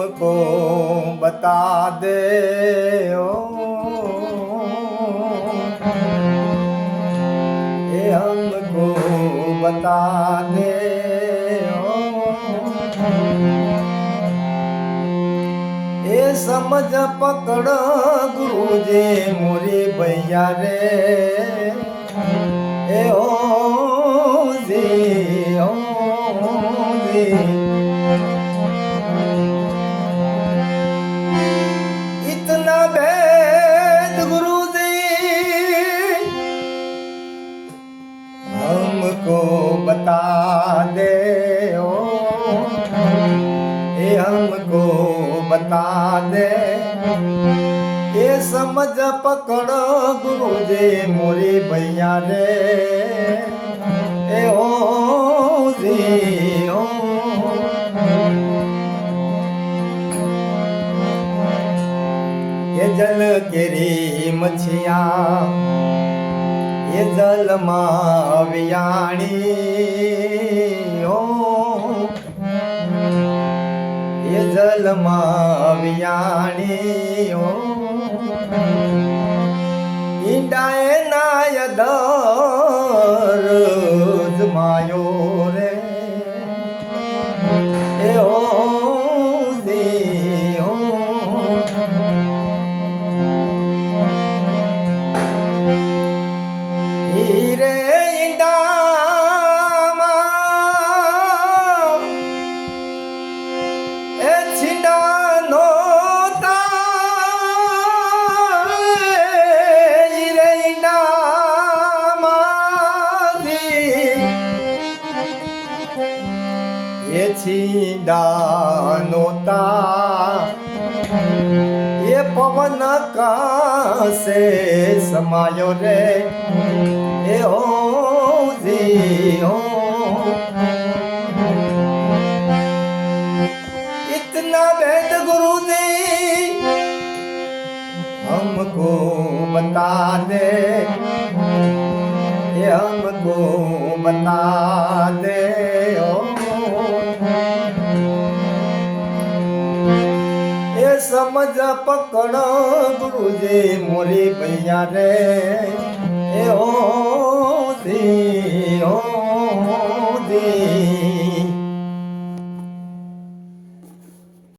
हमको बता दे ओ, ये हमको बता दे ओ, ये समझ पकड़ गुरुजी मोरी भैया रे ए ओ जी इतना भेद गुरुजी हमको बता दे ओ, ये हमको बता दे ये समझ पकड़ गुरुजी मोरी भैया रे ए ओ जी ओ। ये जल केरी मछिया ये जल मावियाणी हो, ये जल मावियाणी हो, इंडाए नायदर मायो रे ए ओ हीरे इंडामा ए छिंडा नोता हीरे इंडामा ये छिंडा नोता ये पवन का से समायो रे ए ओ जी ओ। इतना भेद गुरुजी हमको बता दे ये हमको बता दे ओ, ये समझ पकड़ गुरुजी मोरी भैया रे ए ओ दी ओ दी।